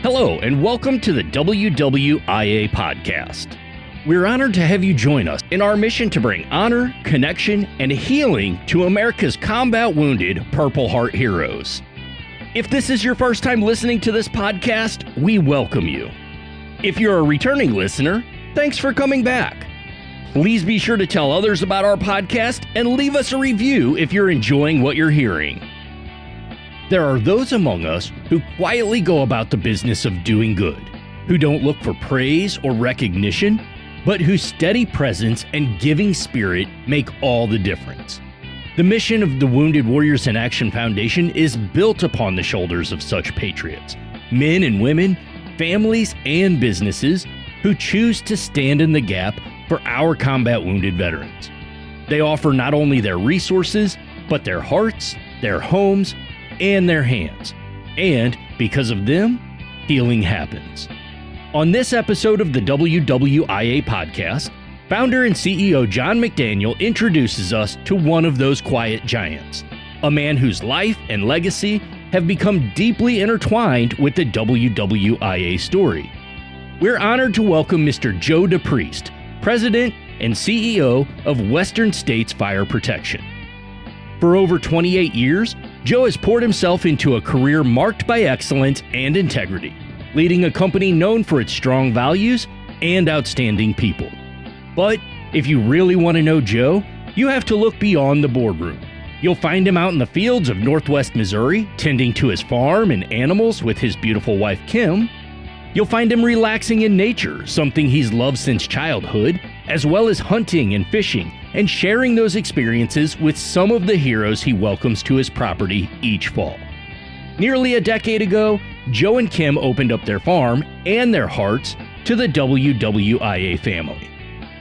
Hello, and welcome to the WWIA Podcast. We're honored to have you join us in our mission to bring honor, connection, and healing to America's combat wounded Purple Heart heroes. If this is your first time listening to this podcast, we welcome you. If you're a returning listener, thanks for coming back. Please be sure to tell others about our podcast and leave us a review if you're enjoying what you're hearing. There are those among us who quietly go about the business of doing good, who don't look for praise or recognition, but whose steady presence and giving spirit make all the difference. The mission of the Wounded Warriors in Action Foundation is built upon the shoulders of such patriots, men and women, families and businesses who choose to stand in the gap for our combat wounded veterans. They offer not only their resources, but their hearts, their homes, and their hands. And because of them, healing happens. On this episode of the WWIA Podcast, founder and CEO John McDaniel introduces us to one of those quiet giants, a man whose life and legacy have become deeply intertwined with the WWIA story. We're honored to welcome Mr. Joe DePriest, President and CEO of Western States Fire Protection. For over 28 years, Joe has poured himself into a career marked by excellence and integrity, leading a company known for its strong values and outstanding people. But if you really want to know Joe, you have to look beyond the boardroom. You'll find him out in the fields of Northwest Missouri, tending to his farm and animals with his beautiful wife, Kim. You'll find him relaxing in nature, something he's loved since childhood, as well as hunting and fishing, and sharing those experiences with some of the heroes he welcomes to his property each fall. Nearly a decade ago, Joe and Kim opened up their farm and their hearts to the WWIA family.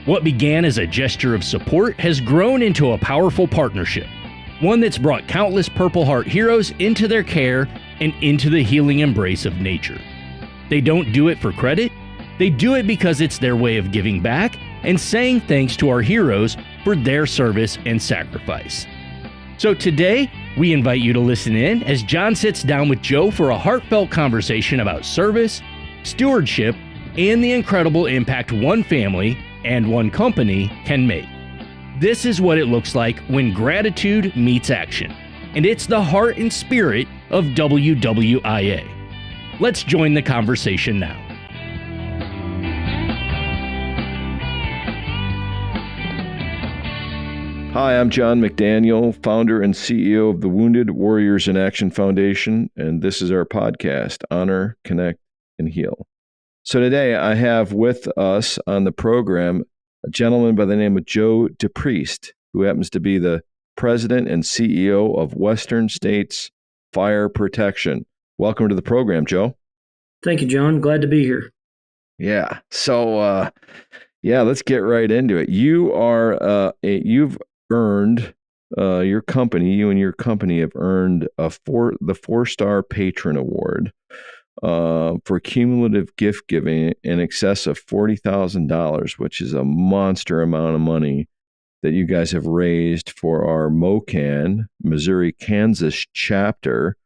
What began as a gesture of support has grown into a powerful partnership, one that's brought countless Purple Heart heroes into their care and into the healing embrace of nature. They don't do it for credit, they do it because it's their way of giving back and saying thanks to our heroes for their service and sacrifice. So today, we invite you to listen in as John sits down with Joe for a heartfelt conversation about service, stewardship, and the incredible impact one family and one company can make. This is what it looks like when gratitude meets action, and it's the heart and spirit of WWIA. Let's join the conversation now. Hi, I'm John McDaniel, founder and CEO of the Wounded Warriors in Action Foundation, and this is our podcast, Honor, Connect, and Heal. So today I have with us on the program a gentleman by the name of Joe DePriest, who happens to be the president and CEO of Western States Fire Protection. Welcome to the program, Joe. Thank you, John. Glad to be here. Yeah. So, let's get right into it. You've earned you and your company have earned the 4-star Patron Award for cumulative gift giving in excess of $40,000, which is a monster amount of money that you guys have raised for our MOCAN, Missouri-Kansas chapter,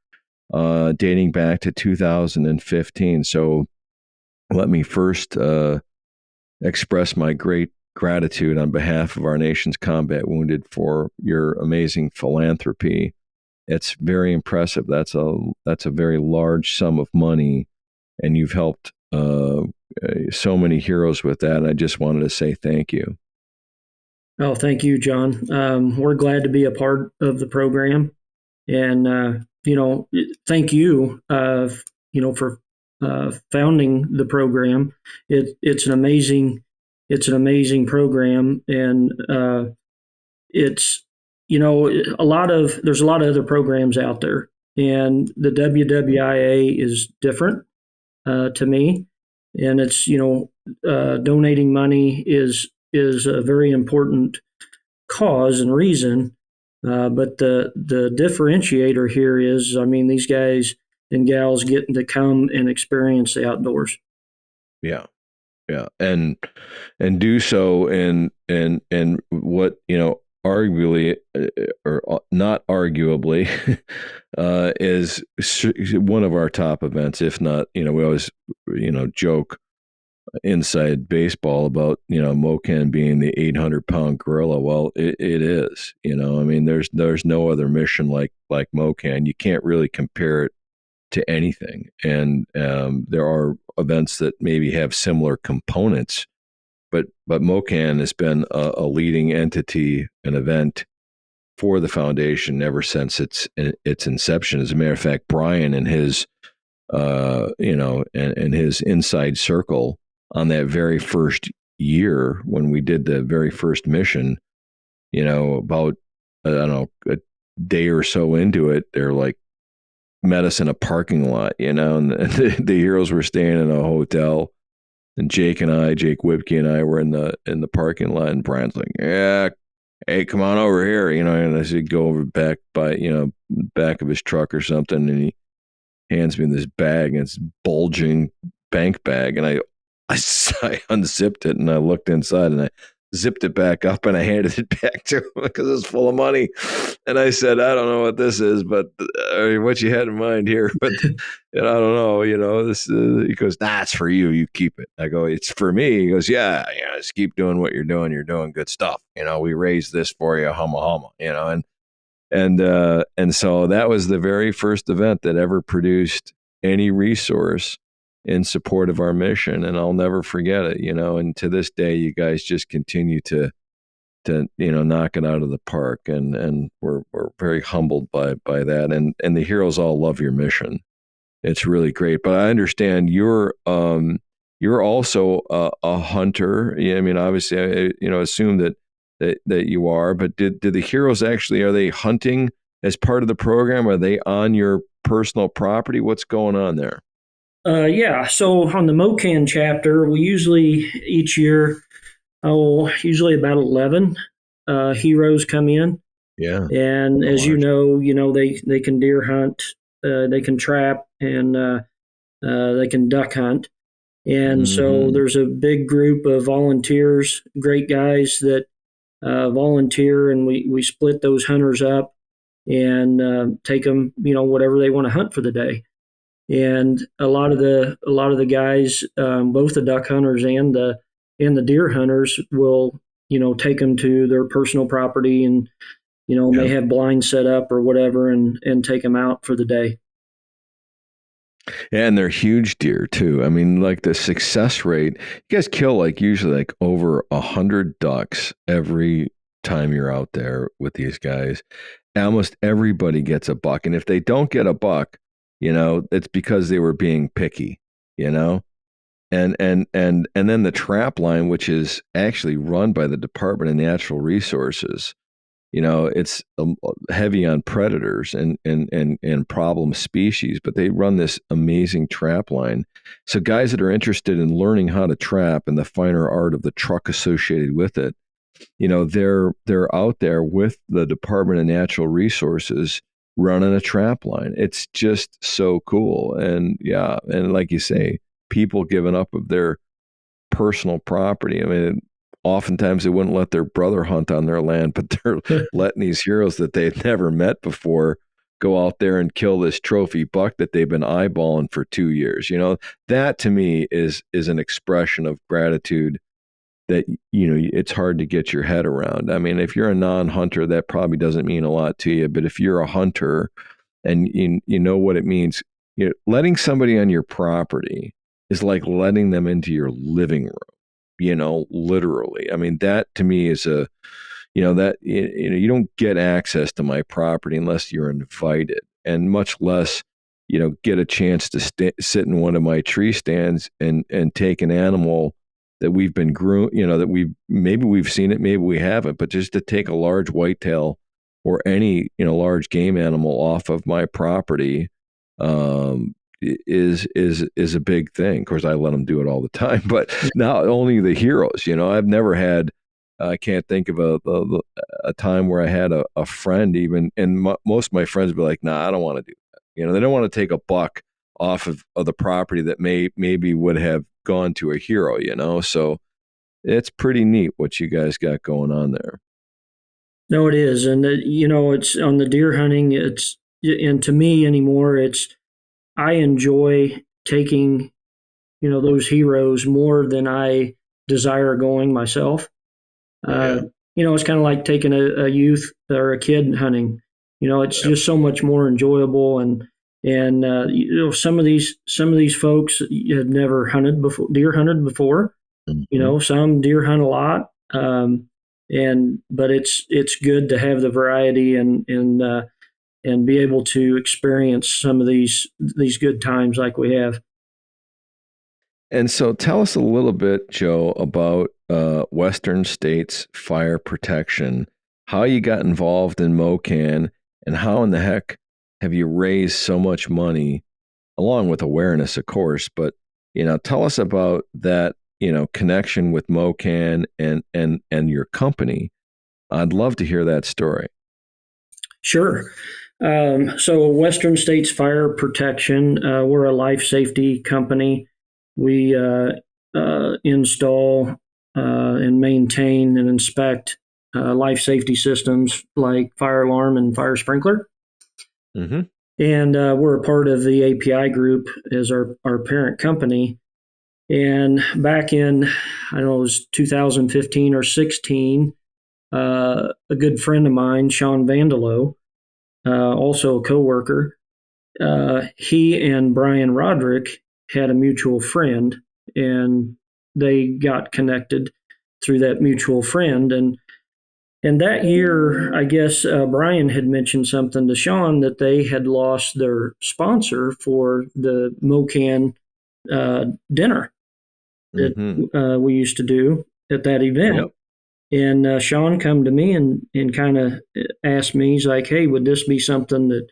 dating back to 2015. So let me first express my great gratitude on behalf of our nation's combat wounded for your amazing philanthropy. It's very impressive. That's a very large sum of money, and you've helped so many heroes with that. And I just wanted to say thank you. Oh, thank you, John. We're glad to be a part of the program, and thank you, for founding the program. It's an amazing program, and there's a lot of other programs out there, and the WWIA is different to me, and it's donating money is a very important cause and reason. But the differentiator here is, these guys and gals getting to come and experience the outdoors. Yeah. Yeah. And do so in what, arguably, or not arguably, is one of our top events. If not, we always, joke inside baseball about, Mocan being the 800-pound gorilla. Well, it is. I mean, there's no other mission like Mocan. You can't really compare it to anything. And there are events that maybe have similar components, but Mocan has been a leading entity, an event for the foundation ever since its inception. As a matter of fact, Brian and his and his inside circle on that very first year when we did the very first mission, about I don't know, a day or so into it, they're like, met us in a parking lot, and the heroes were staying in a hotel, and Jake Wibke and I were in the parking lot, and Brian's like, yeah, hey, come on over here, and I said, go over back by, back of his truck or something, and he hands me this bag, and it's bulging bank bag, and I unzipped it, and I looked inside, and I zipped it back up, and I handed it back to him because it's full of money. And I said, I don't know what this is, but what you had in mind here, but I don't know, this, he goes, nah, it's for you. You keep it. I go, it's for me. He goes, yeah, just keep doing what you're doing. You're doing good stuff. We raised this for you, humma, and so that was the very first event that ever produced any resource in support of our mission, and I'll never forget it, and to this day, you guys just continue to knock it out of the park, and we're very humbled by that, and the heroes all love your mission. It's really great. But I understand you're also a hunter. Yeah, I mean, obviously, I assume that you are, but did the heroes actually, are they hunting as part of the program? Are they on your personal property? What's going on there? Yeah, so on the Mocan chapter, we usually each year, usually about 11 heroes come in. Yeah. And as you know, they can deer hunt, they can trap, and they can duck hunt. And so there's a big group of volunteers, great guys that volunteer, and we split those hunters up and take them, whatever they want to hunt for the day. And a lot of the guys, both the duck hunters and the deer hunters, will take them to their personal property and may have blinds set up or whatever, and take them out for the day. Yeah, and they're huge deer too. I mean, like the success rate, you guys kill usually over 100 ducks every time you're out there with these guys. Almost everybody gets a buck, and if they don't get a buck, it's because they were being picky, and then the trap line, which is actually run by the Department of Natural Resources, it's heavy on predators and problem species, but they run this amazing trap line. So guys that are interested in learning how to trap and the finer art of the truck associated with it, they're out there with the Department of Natural Resources running a trap line. It's just so cool. And and like you say, people giving up of their personal property. I mean, oftentimes they wouldn't let their brother hunt on their land, but they're letting these heroes that they've never met before go out there and kill this trophy buck that they've been eyeballing for 2 years. That to me is an expression of gratitude that, it's hard to get your head around. I mean, if you're a non-hunter, that probably doesn't mean a lot to you, but if you're a hunter and you know what it means, letting somebody on your property is like letting them into your living room, literally. I mean, that to me is that, you don't get access to my property unless you're invited, and much less, get a chance to sit in one of my tree stands and take an animal that we've been groomed, that we've seen it, maybe we haven't, but just to take a large whitetail or any, large game animal off of my property, is a big thing. Of course, I let them do it all the time, but not only the heroes, I've never had, I can't think of a time where I had a friend even, and most of my friends would be like, nah, I don't want to do that. They don't want to take a buck off of the property that maybe would have gone to a hero, so it's pretty neat what you guys got going on there. No, it is. And, it's on the deer hunting. And to me anymore, I enjoy taking, those heroes more than I desire going myself. Yeah. It's kind of like taking a youth or a kid hunting. It's just so much more enjoyable. And some of these folks have never deer hunted before. Mm-hmm. Some deer hunt a lot. But it's good to have the variety and be able to experience some of these good times like we have. And so tell us a little bit, Joe, about Western States Fire Protection, how you got involved in MOCAN, and how in the heck have you raised so much money, along with awareness, of course, but, tell us about that, connection with MOCAN and your company. I'd love to hear that story. Sure. So Western States Fire Protection, we're a life safety company. We install and maintain and inspect life safety systems like fire alarm and fire sprinkler. Mm-hmm. And we're a part of the API group as our parent company. And back in, I don't know, it was 2015 or 16, a good friend of mine, Sean Vandelo, also a coworker, he and Brian Roderick had a mutual friend, and they got connected through that mutual friend. And that year, I guess Brian had mentioned something to Sean that they had lost their sponsor for the MOCAN dinner that we used to do at that event. Yep. And Sean come to me and kind of asked me, he's like, hey, would this be something that,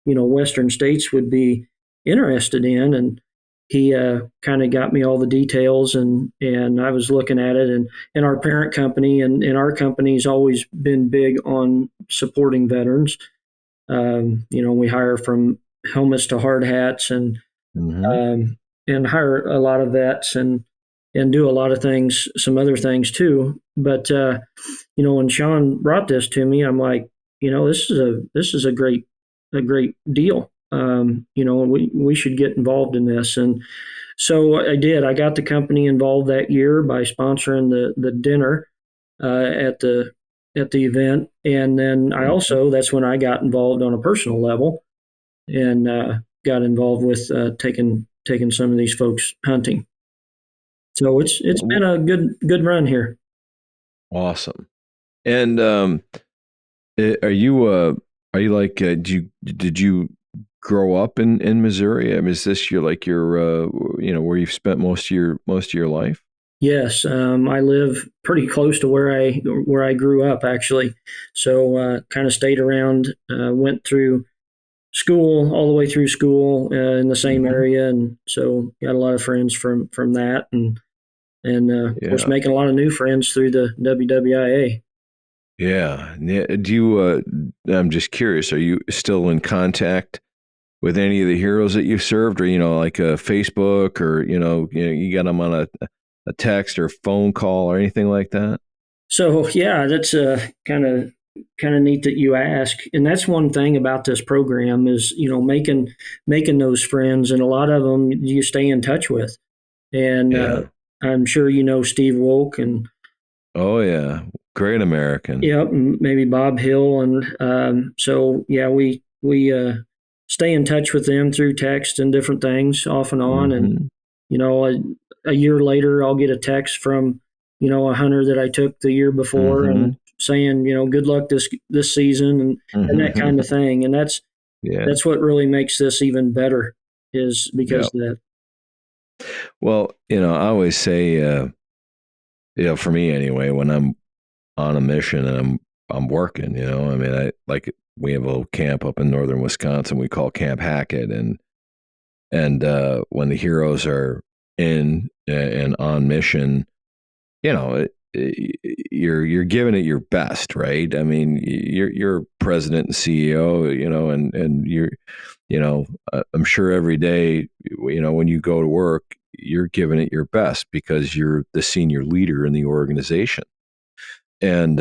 Western States would be interested in? And he kind of got me all the details, and I was looking at it, and our parent company and our company's always been big on supporting veterans. We hire from helmets to hard hats and hire a lot of vets and do a lot of things, some other things too. But when Sean brought this to me, I'm like, this is a great deal. We should get involved in this. And so I did. I got the company involved that year by sponsoring the dinner at the event, and then I also, that's when I got involved on a personal level and got involved with taking some of these folks hunting. So it's been a good run here. Awesome. And are you like did you grow up in Missouri? I mean, is this your where you've spent most of your life? Yes, I live pretty close to where I grew up, actually. So kind of stayed around, went through school all the way through school in the same area, and so got a lot of friends from that, and of course making a lot of new friends through the WWIA. Yeah. Do you? I'm just curious. Are you still in contact with any of the heroes that you served, or like a Facebook, or you got them on a text or phone call or anything like that? So yeah, that's kind of neat that you ask. And that's one thing about this program is making those friends, and a lot of them you stay in touch with. And I'm sure Steve Wolk and oh yeah, great American. Yep, maybe Bob Hill, and so yeah, we stay in touch with them through text and different things off and on. And a year later, I'll get a text from a hunter that I took the year before and saying good luck this season and that kind of thing. And that's what really makes this even better, is because of that. Well, I always say, for me anyway, when I'm on a mission and I'm working, I mean, we have a little camp up in northern Wisconsin we call Camp Hackett, and when the heroes are in and on mission, you're giving it your best, right? I mean, you're president and CEO, and you're, I'm sure every day, when you go to work, you're giving it your best because you're the senior leader in the organization. And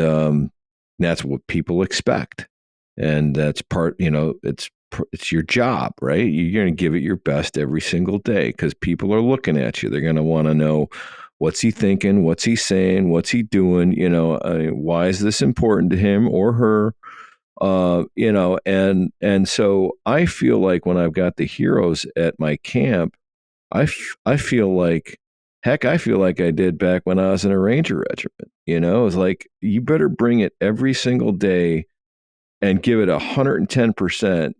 that's what people expect. And that's part, it's your job, right? You're going to give it your best every single day because people are looking at you. They're going to want to know, what's he thinking? What's he saying? What's he doing? Why is this important to him or her? And so I feel like when I've got the heroes at my camp, I feel like, heck, I feel like I did back when I was in a Ranger regiment. It was like, you better bring it every single day and give it 110%.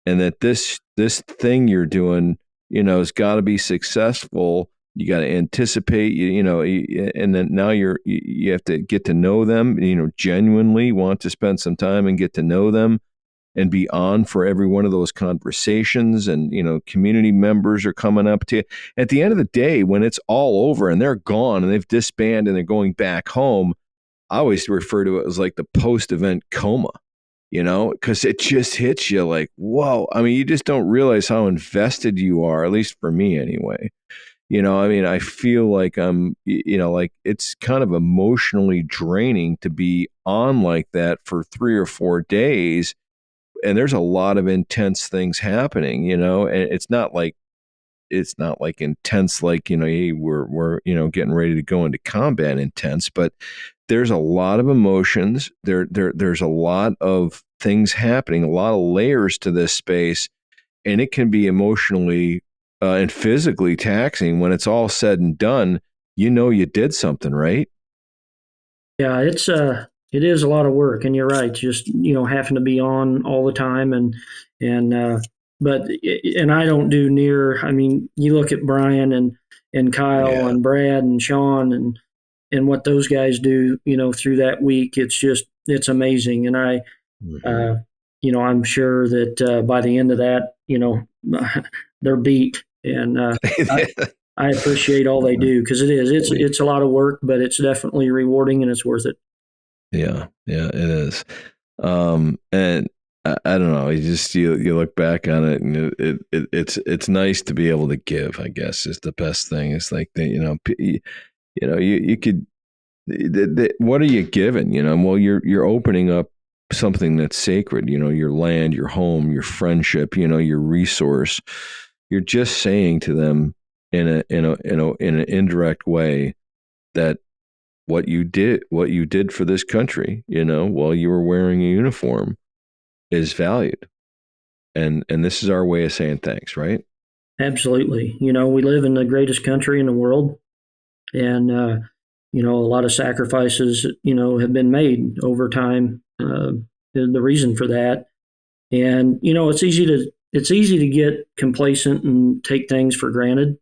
And that this thing you're doing, has got to be successful. You got to anticipate, and then now you have to get to know them, genuinely want to spend some time and get to know them and be on for every one of those conversations. And, community members are coming up to you. At the end of the day, when it's all over and they're gone and they've disbanded and they're going back home, I always refer to it as like the post-event coma, because it just hits you like, whoa. I mean, you just don't realize how invested you are, at least for me anyway. I feel like I'm, like it's kind of emotionally draining to be on like that for 3 or 4 days. And there's a lot of intense things happening, and it's not like intense, like, hey, we're, getting ready to go into combat intense, but there's a lot of emotions. There's a lot of things happening, a lot of layers to this space, and it can be emotionally and physically taxing when it's all said and done. You did something, right? Yeah, it is a lot of work, and you're right. Just having to be on all the time, but I don't do near. I mean, you look at Brian and Kyle and Brad and Sean and what those guys do, through that week. It's amazing, and I'm sure that by the end of that, they're beat. And I appreciate all they do because it's a lot of work, but it's definitely rewarding and it's worth it. Yeah, it is. And I don't know. You look back on it, and it's nice to be able to give, I guess, is the best thing. It's like you could. What are you giving? Well, you're opening up something that's sacred. Your land, your home, your friendship. Your resource. You're just saying to them in an indirect way that what you did for this country, while you were wearing a uniform, is valued, and this is our way of saying thanks, right? Absolutely. We live in the greatest country in the world, and a lot of sacrifices have been made over time. The reason for that, and it's easy to get complacent and take things for granted.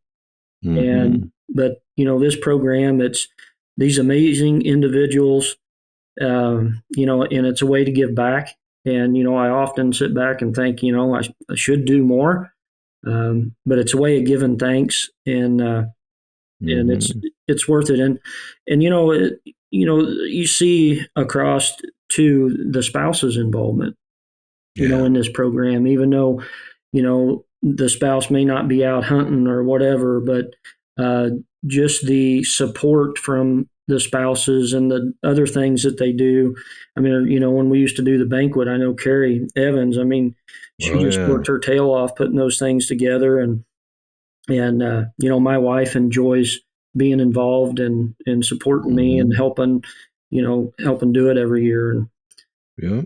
But this program, it's these amazing individuals, and it's a way to give back. And, I often sit back and think, I should do more. But it's a way of giving thanks, and it's worth it. And you see across to the spouse's involvement, in this program, even though, the spouse may not be out hunting or whatever, but just the support from the spouses and the other things that they do. I mean, when we used to do the banquet, I know Carrie Evans, she worked her tail off putting those things together. And my wife enjoys being involved and supporting me and helping do it every year. Yeah.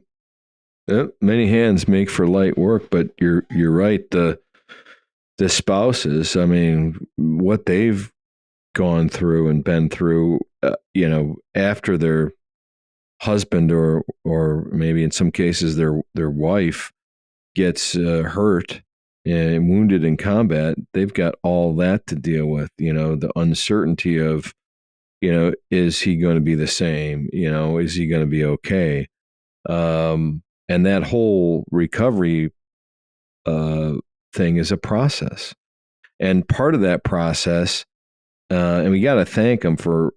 Many hands make for light work, but you're right. The spouses, what they've gone through and been through, after their husband or maybe in some cases their wife gets hurt and wounded in combat, they've got all that to deal with. The uncertainty of, is he going to be the same? Is he going to be okay? And that whole recovery thing is a process. And part of that process, and we got to thank them for,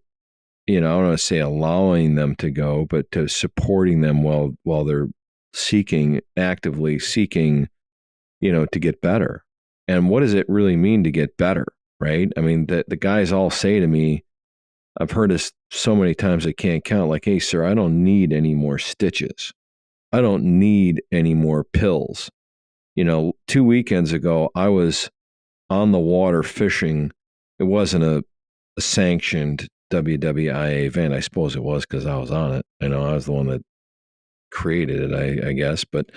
I don't want to say allowing them to go, but to supporting them while they're actively seeking, to get better. And what does it really mean to get better, right? The guys all say to me, I've heard this so many times I can't count. Like, hey, sir, I don't need any more stitches. I don't need any more pills. 2 weekends ago, I was on the water fishing. It wasn't a sanctioned WWIA event. I suppose it was because I was on it. I was the one that created it, I guess. But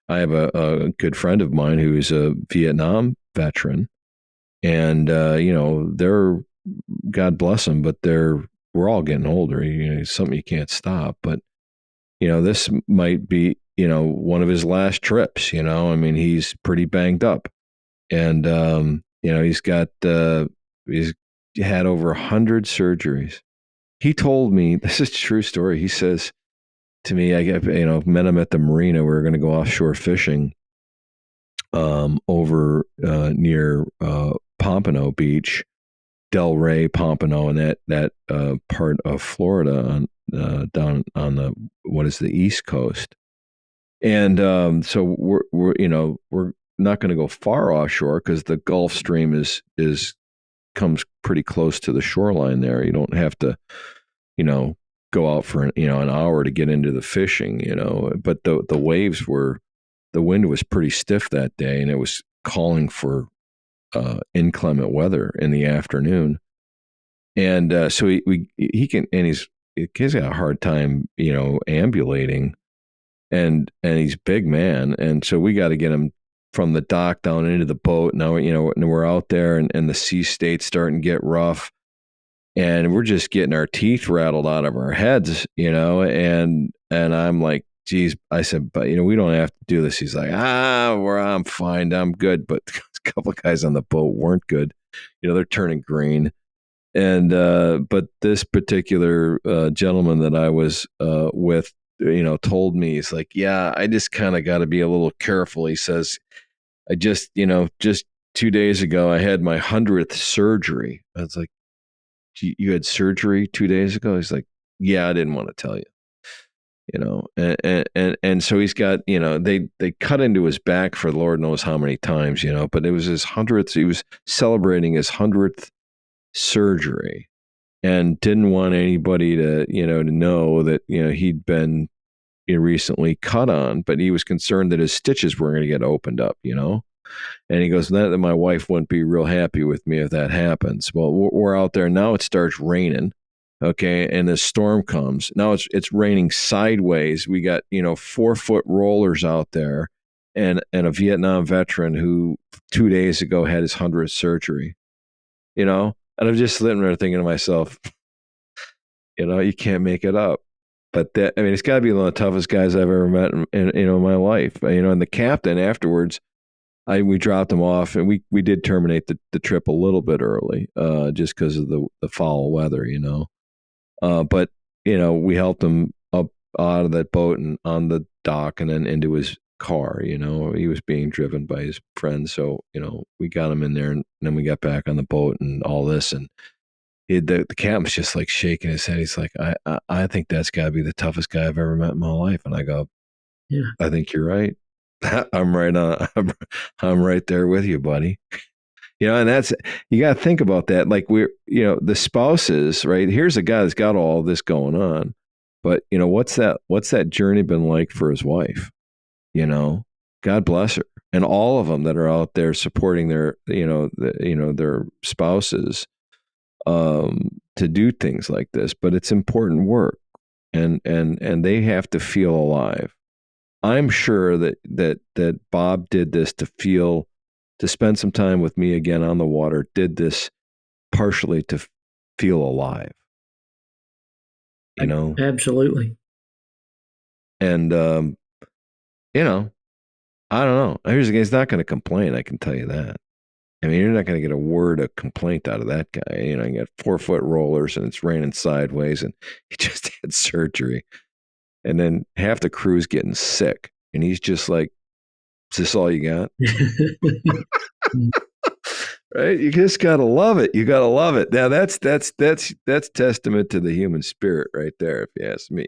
I have a good friend of mine who's a Vietnam veteran. And, they're, God bless them, but we're all getting older. It's something you can't stop. But, this might be, one of his last trips, he's pretty banged up. And, he's had over 100 surgeries. He told me, this is a true story. He says to me, met him at the marina. We were going to go offshore fishing over near Pompano Beach, Delray, Pompano, and that part of Florida down on the East Coast. And so we're not going to go far offshore because the Gulf Stream comes pretty close to the shoreline there. You don't have to, go out for an hour to get into the fishing, But the wind was pretty stiff that day, and it was calling for inclement weather in the afternoon. And so he's got a hard time, ambulating, and he's a big man. And so we got to get him from the dock down into the boat. Now, and we're out there, and the sea state's starting to get rough, and we're just getting our teeth rattled out of our heads, and I'm like, geez, I said, but we don't have to do this. He's like, I'm fine, I'm good. But a couple of guys on the boat weren't good. They're turning green. And but this particular gentleman that I was with, told me, he's like, yeah, I just kind of got to be a little careful. He says, I just 2 days ago, I had my 100th surgery. I was like, you had surgery 2 days ago? He's like, yeah, I didn't want to tell you. And so he's got, they cut into his back for Lord knows how many times, but it was his 100th. He was celebrating his 100th surgery and didn't want anybody to, to know that, he'd been recently cut on, but he was concerned that his stitches were going to get opened up, And he goes, that my wife wouldn't be real happy with me if that happens. Well, we're out there now. It starts raining. Okay. And the storm comes. Now it's raining sideways. We got, 4-foot rollers out there, and a Vietnam veteran who 2 days ago had his 100th surgery, and I'm just sitting there thinking to myself, you can't make it up. But it's got to be one of the toughest guys I've ever met in my life. And the captain afterwards, we dropped him off, and we did terminate the trip a little bit early, just because of the foul weather, But we helped him up out of that boat and on the dock, and then into his car. He was being driven by his friend, so we got him in there, and then we got back on the boat and all this, and the captain's just like shaking his head. He's like, I think that's got to be the toughest guy I've ever met in my life. And I go, yeah, I think you're right. I'm right on. I'm right there with you, buddy. And that's, you got to think about that. Like the spouses, right? Here's a guy that's got all this going on, but what's that journey been like for his wife? God bless her, and all of them that are out there supporting their, their spouses, to do things like this. But it's important work, and they have to feel alive. I'm sure that Bob did this to spend some time with me again on the water, did this partially to feel alive. Absolutely. And, I don't know. Here's the guy, he's not going to complain. I can tell you that. You're not going to get a word of complaint out of that guy. You got 4-foot rollers, and it's raining sideways, and he just had surgery. And then half the crew's getting sick. And he's just like, is this all you got? Right? You just got to love it. You got to love it. Now that's testament to the human spirit right there, if you ask me.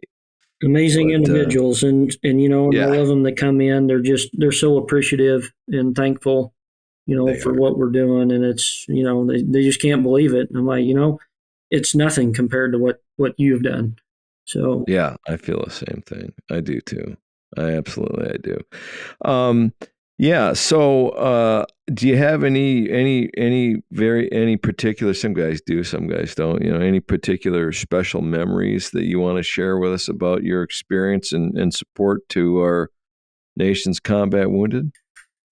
Amazing individuals. And yeah. All of them that come in, they're so appreciative and thankful, for what we're doing. And it's, they just can't believe it. And I'm like, it's nothing compared to what you've done. So Yeah, I feel the same thing. I do too. I do. Um, yeah. So, do you have any particular? Some guys do, some guys don't. Any particular special memories that you want to share with us about your experience and support to our nation's combat wounded?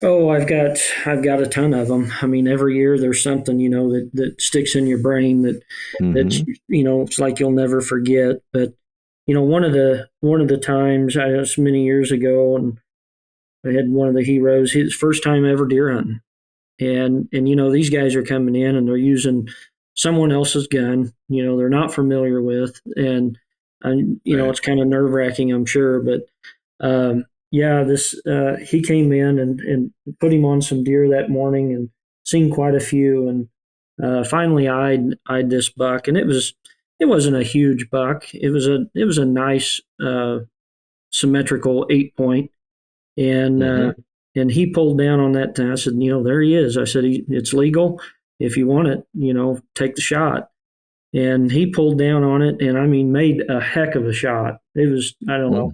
Oh, I've got a ton of them. I mean, every year there's something that sticks in your brain that's Mm-hmm. it's like you'll never forget. But one of the times I was many years ago, and I had one of the heroes. His first time ever deer hunting, and these guys are coming in and they're using someone else's gun. They're not familiar with, and Right. it's kind of nerve wracking, I'm sure, but. Yeah, this he came in and put him on some deer that morning and seen quite a few, and finally eyed this buck, and it wasn't a huge buck. It was a nice symmetrical 8 point, and Mm-hmm. and he pulled down on that. And I said, there he is. I said, it's legal. If you want it, take the shot. And he pulled down on it, and I mean, made a heck of a shot. It was, I don't know,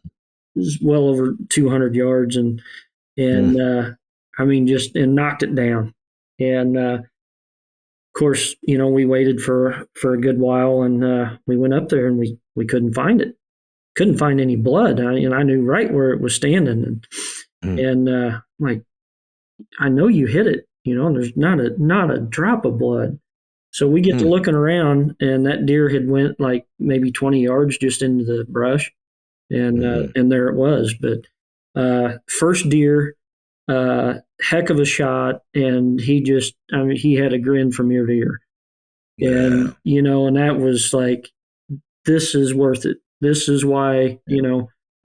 it was well over 200 yards, and I mean, just and knocked it down. And of course, we waited for a good while, and we went up there, and we couldn't find it. Couldn't find any blood, and I knew right where it was standing, and like, I know you hit it, and there's not a drop of blood. So we get to Mm-hmm. looking around, and that deer had went like maybe 20 yards just into the brush, and there it was. But first deer, heck of a shot, and I mean, he had a grin from ear to ear, Yeah. and that was like, this is worth it. This is why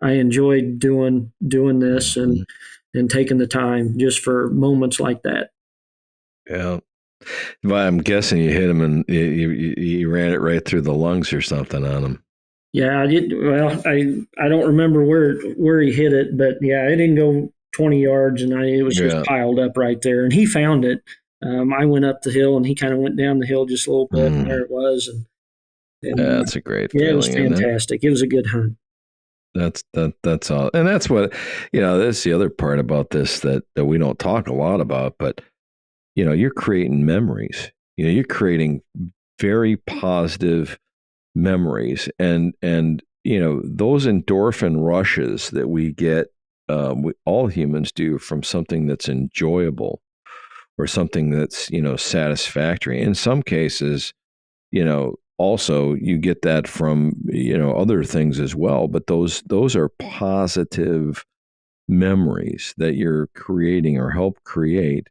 I enjoyed doing this Mhm. and taking the time just for moments like that. Yeah. Well, I'm guessing you hit him and you ran it right through the lungs or something on him. Yeah, well, I don't remember where he hit it, but yeah, it didn't go 20 yards, and it was just Yeah. piled up right there. And he found it. I went up the hill, and he kind of went down the hill just a little bit, and there Mm. it was. And That's a great yeah, it was feeling, isn't it? fantastic. It was a good hunt. That's all. And that's what, that's the other part about this that we don't talk a lot about, but you're creating memories. You're creating very positive memories, and those endorphin rushes that we get, all humans do, from something that's enjoyable or something that's satisfactory. In some cases, also you get that from other things as well, but those are positive memories that you're creating or help create,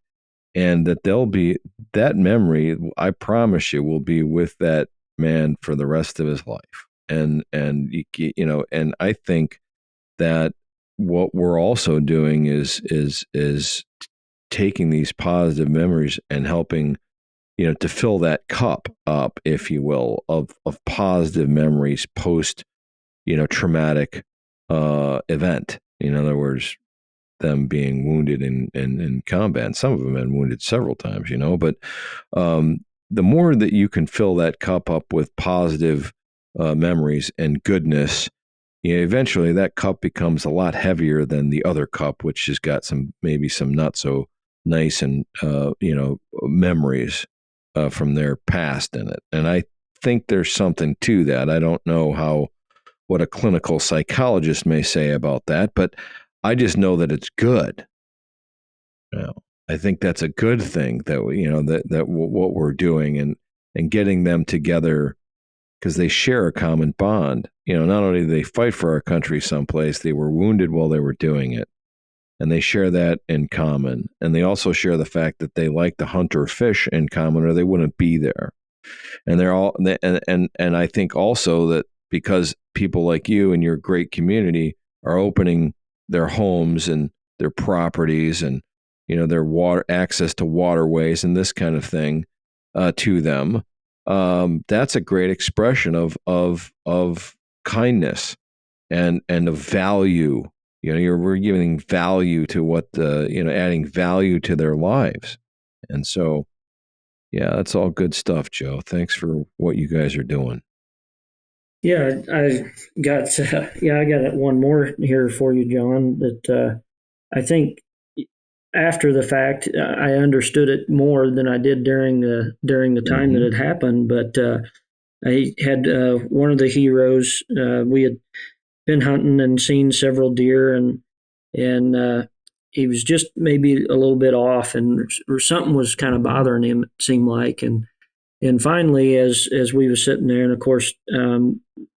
and that memory, I promise you, will be with that man for the rest of his life. And I think that what we're also doing is taking these positive memories and helping to fill that cup up, if you will, of positive memories post traumatic event. In other words, them being wounded in combat. And some of them have been wounded several times, but the more that you can fill that cup up with positive memories and goodness, eventually that cup becomes a lot heavier than the other cup, which has got maybe some not so nice and memories from their past in it. And I think there's something to that. I don't know what a clinical psychologist may say about that, but I just know that it's good. I think that's a good thing that that what we're doing, and getting them together, because they share a common bond. Not only do they fight for our country someplace, they were wounded while they were doing it, and they share that in common. And they also share the fact that they like to hunt or fish in common, or they wouldn't be there. And they're all and I think also that because people like you and your great community are opening their homes and their properties and their water access to waterways and this kind of thing to them, that's a great expression of kindness and of value. We're giving value to what adding value to their lives. And so Yeah, that's all good stuff, Joe. Thanks for what you guys are doing. Yeah, I got I got one more here for you, John. That I think after the fact, I understood it more than I did during the time that it happened. But I had one of the heroes. We had been hunting and seen several deer, and he was just maybe a little bit off, and or something was kind of bothering him. It seemed like, and finally, as we were sitting there, and of course,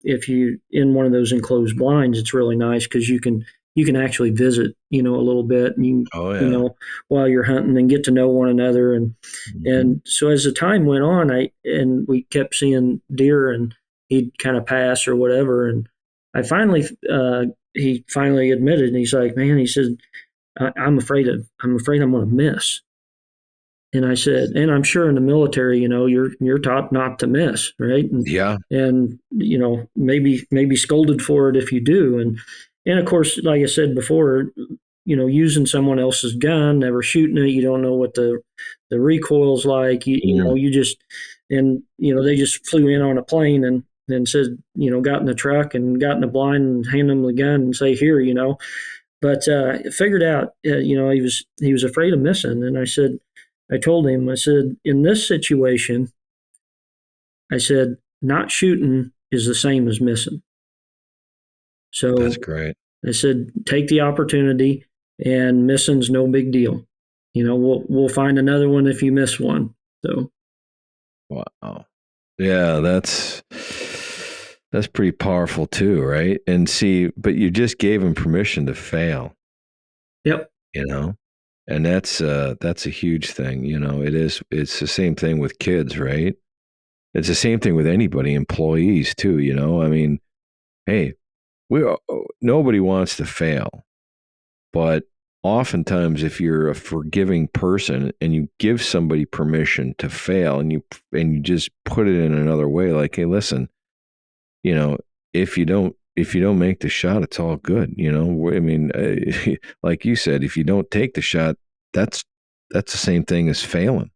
if you in one of those enclosed blinds, it's really nice because you can actually visit, a little bit, and while you're hunting and get to know one another, and so as the time went on, we kept seeing deer, and he'd kind of pass or whatever, and I finally he finally admitted, and he's like, man, he said, I'm afraid I'm going to miss. And I said, and I'm sure in the military, you're taught not to miss, right? And maybe scolded for it if you do. And of course, like I said before, using someone else's gun, never shooting it, you don't know what the recoil's like. You just, and they just flew in on a plane and said, got in the truck and got in the blind and handed them the gun and say, here, But figured out, he was afraid of missing, and I told him, I said, in this situation, I said, not shooting is the same as missing. So that's great. I said, take the opportunity, and missing's no big deal. We'll find another one if you miss one. So, wow, yeah, that's pretty powerful too, right? And see, but you just gave him permission to fail. Yep. And that's a huge thing. It's the same thing with kids, right? It's the same thing with anybody, employees too. I mean, hey, nobody wants to fail, but oftentimes if you're a forgiving person and you give somebody permission to fail, and you just put it in another way, like, hey, listen, if you don't make the shot, it's all good. I mean, like you said, if you don't take the shot, that's the same thing as failing.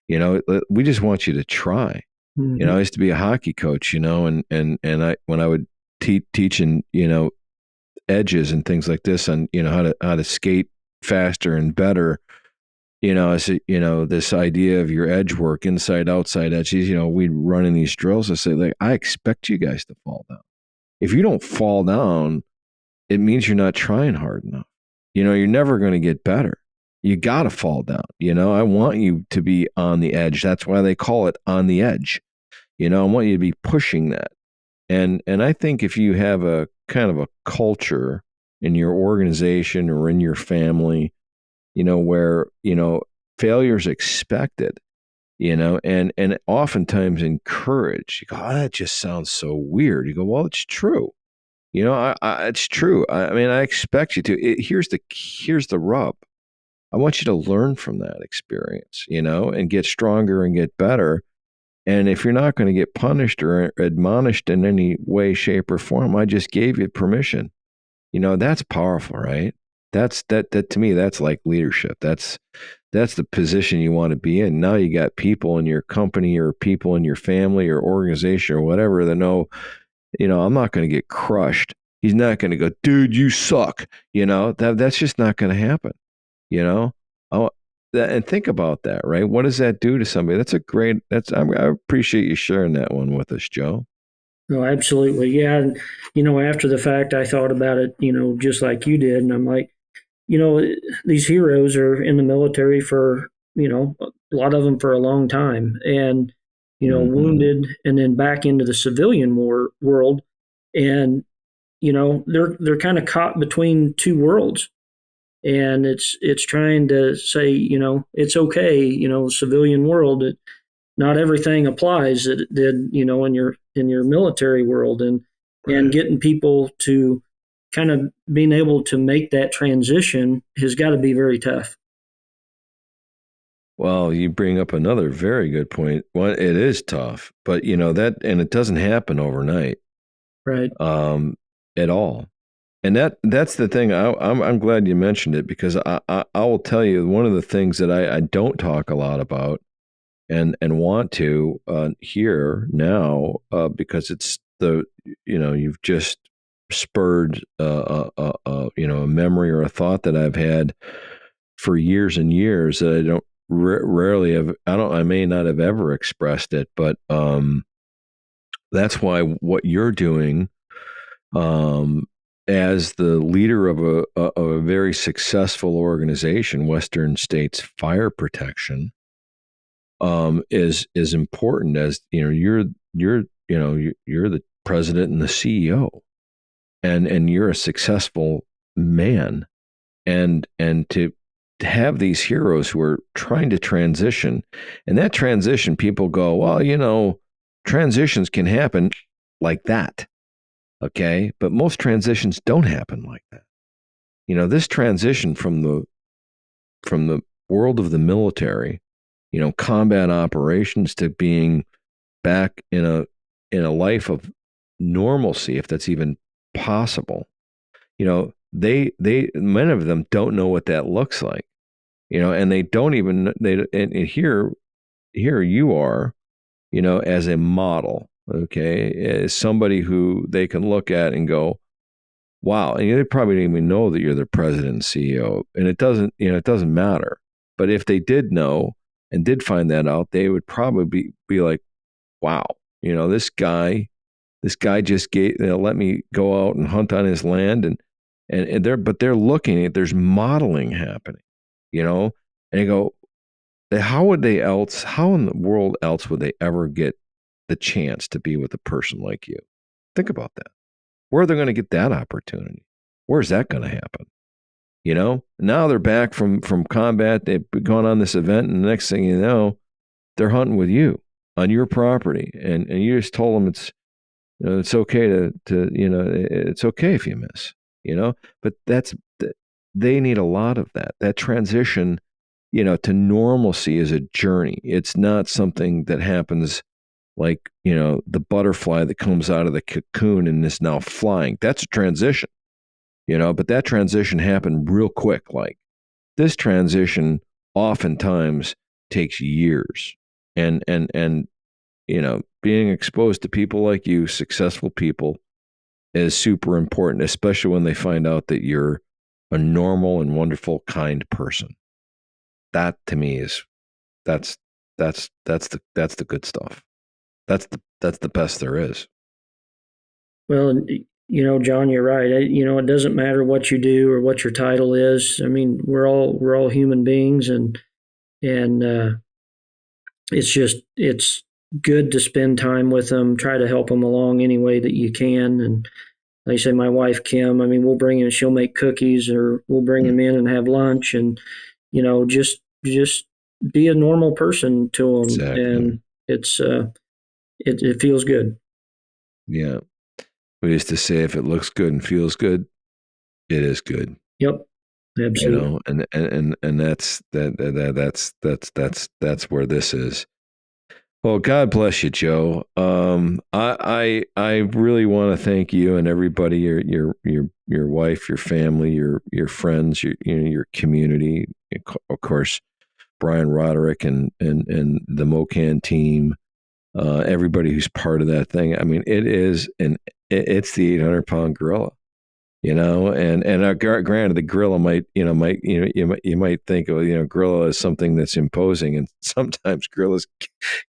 We just want you to try. Mm-hmm. I used to be a hockey coach, and I, when I would teaching, edges and things like this on, how to skate faster and better, I said, this idea of your edge work, inside, outside edges, we'd run in these drills. I say, like, I expect you guys to fall down. If you don't fall down, it means you're not trying hard enough. You're never going to get better. You got to fall down. I want you to be on the edge. That's why they call it on the edge. I want you to be pushing that. And I think if you have a kind of a culture in your organization or in your family, where, failure's expected, and oftentimes encouraged. You go, oh, that just sounds so weird. You go, well, it's true. It's true. I mean, I expect you to. Here's the rub. I want you to learn from that experience, and get stronger and get better. And if you're not going to get punished or admonished in any way, shape, or form, I just gave you permission. That's powerful, right? That to me, that's like leadership. That's the position you want to be in. Now you got people in your company or people in your family or organization or whatever that know, I'm not going to get crushed. He's not going to go, dude, you suck. That's just not going to happen. And think about that, right? What does that do to somebody? I appreciate you sharing that one with us, Joe. No, absolutely. Yeah. And, after the fact, I thought about it, just like you did. And I'm like, these heroes are in the military for, a lot of them for a long time, and, wounded, and then back into the civilian world. And, they're kind of caught between two worlds. And it's trying to say, it's okay, civilian world, not everything applies that it did, in your military world, and getting people to kind of being able to make that transition has got to be very tough. Well, you bring up another very good point. Well, it is tough, but that, and it doesn't happen overnight, right? At all. And that's the thing. I'm glad you mentioned it, because I will tell you, one of the things that I don't talk a lot about, and want to here now because it's you've just spurred a memory or a thought that I've had for years and years that I don't rarely have. I may not have ever expressed it, but that's why what you're doing as the leader of a very successful organization, Western States Fire Protection, is important. As you're the president and the CEO, and you're a successful man, and to have these heroes who are trying to transition, and that transition, people go, well, transitions can happen like that. Okay. But most transitions don't happen like that. This transition from the world of the military, combat operations, to being back in a life of normalcy, if that's even possible, many of them don't know what that looks like, and they don't even, and here you are, as a model, okay, as somebody who they can look at and go, wow. And they probably didn't even know that you're the president and CEO, and it doesn't matter. But if they did know and did find that out, they would probably be like, wow, this guy just let me go out and hunt on his land, and they're looking at, there's modeling happening, and they go, how in the world else would they ever get the chance to be with a person like you? Think about that. Where are they going to get that opportunity? Where's that going to happen? Now they're back from combat. They've gone on this event, and the next thing you know, they're hunting with you on your property, and you just told them it's okay to it's okay if you miss, but they need a lot of that. That transition, to normalcy is a journey. It's not something that happens like, the butterfly that comes out of the cocoon and is now flying. That's a transition, but that transition happened real quick. Like, this transition oftentimes takes years, and being exposed to people like you, successful people, is super important, especially when they find out that you're a normal and wonderful, kind person. That to me is that's the good stuff. That's the best there is. Well, John, you're right. It doesn't matter what you do or what your title is. I mean, we're all human beings, and it's good to spend time with them, try to help them along any way that you can. And like I say, my wife, Kim, I mean, she'll make cookies, or we'll bring them in and have lunch, and, just be a normal person to them. Exactly. And it feels good. Yeah. We used to say, if it looks good and feels good, it is good. Yep. Absolutely. And that's where this is. Well, God bless you, Joe. I really want to thank you and everybody, your wife, your family, your friends, your community, of course, Brian Roderick and the MoCan team, everybody who's part of that thing. I mean, it's the 800-pound gorilla. And granted, the gorilla might you might think of, gorilla as something that's imposing, and sometimes gorillas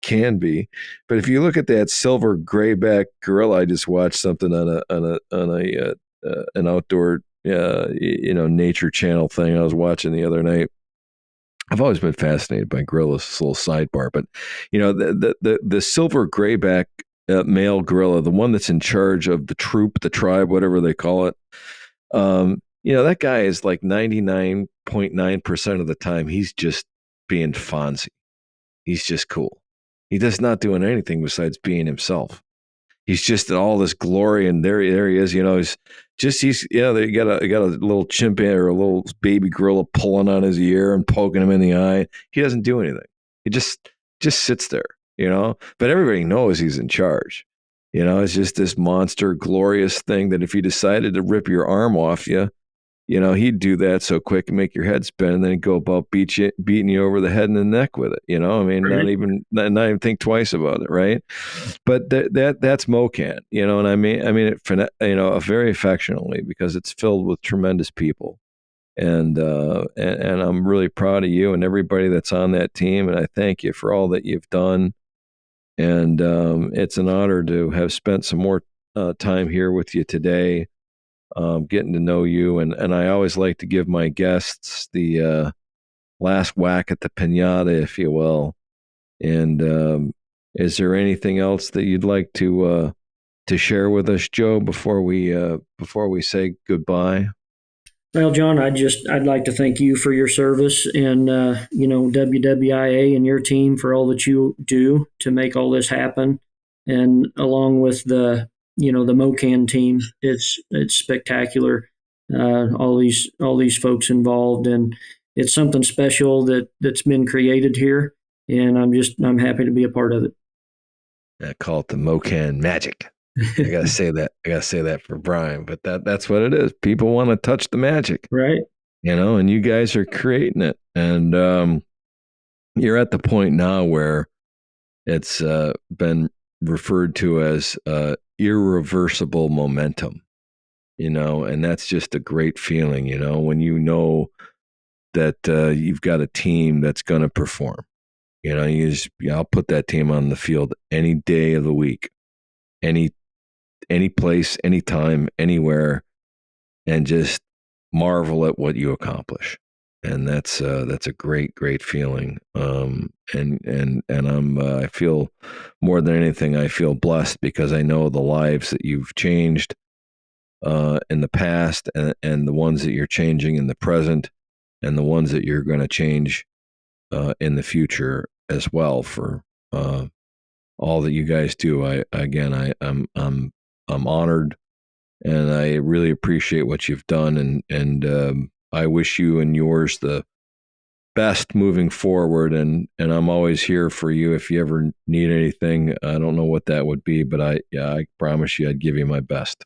can be. But if you look at that silver grayback gorilla, I just watched something on an outdoor nature channel thing I was watching the other night. I've always been fascinated by gorillas. This little sidebar, but the silver grayback male gorilla, the one that's in charge of the troop, the tribe, whatever they call it. That guy is like 99.9% of the time, he's just being Fonzie. He's just cool. He does not doing anything besides being himself. He's just in all this glory, and there he is. They got a little chimpanzee or a little baby gorilla pulling on his ear and poking him in the eye. He doesn't do anything. He just sits there. But everybody knows he's in charge. It's just this monster, glorious thing that if he decided to rip your arm off you, he'd do that so quick and make your head spin, and then he'd go about beating you over the head and the neck with it. I mean, Right. not even think twice about it, right? But that's MoCan, and I mean it, very affectionately, because it's filled with tremendous people, and I'm really proud of you and everybody that's on that team, and I thank you for all that you've done, and it's an honor to have spent some more time here with you today. Getting to know you, and I always like to give my guests the last whack at the piñata, if you will. And is there anything else that you'd like to share with us, Joe, before we say goodbye? Well, John, I'd like to thank you for your service, and WWIA and your team for all that you do to make all this happen, and along with the MoCan team. It's spectacular. All these folks involved, and it's something special that's been created here, and I'm happy to be a part of it. I call it the MoCan magic. I gotta say that. I gotta say that for Brian, but that's what it is. People want to touch the magic, right? And you guys are creating it, and you're at the point now where it's been referred to as irreversible momentum, and that's just a great feeling, when you know that you've got a team that's going to perform. I'll put that team on the field any day of the week, any place, anytime, anywhere, and just marvel at what you accomplish. And that's a great feeling. And I feel, more than anything, I feel blessed because I know the lives that you've changed in the past, and the ones that you're changing in the present, and the ones that you're going to change in the future as well, for all that you guys do. I'm honored, and I really appreciate what you've done, and I wish you and yours the best moving forward, and I'm always here for you if you ever need anything. I don't know what that would be, but I promise you I'd give you my best.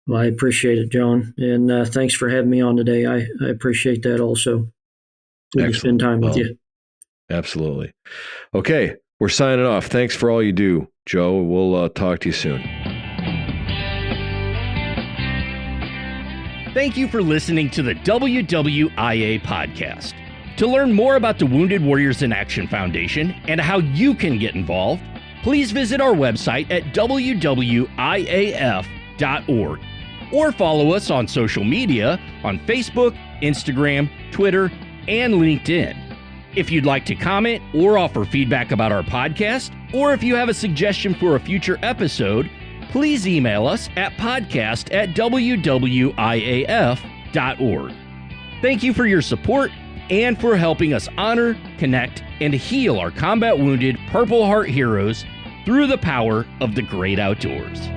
Well, I appreciate it, John, and thanks for having me on today. I appreciate that also. Good to spend time with you. Absolutely. Okay, we're signing off. Thanks for all you do, Joe. We'll talk to you soon. Thank you for listening to the WWIA Podcast. To learn more about the Wounded Warriors in Action Foundation and how you can get involved, please visit our website at wwiaf.org or follow us on social media on Facebook, Instagram, Twitter, and LinkedIn. If you'd like to comment or offer feedback about our podcast, or if you have a suggestion for a future episode, please email us at podcast@wwiaf.org. Thank you for your support and for helping us honor, connect, and heal our combat wounded Purple Heart heroes through the power of the great outdoors.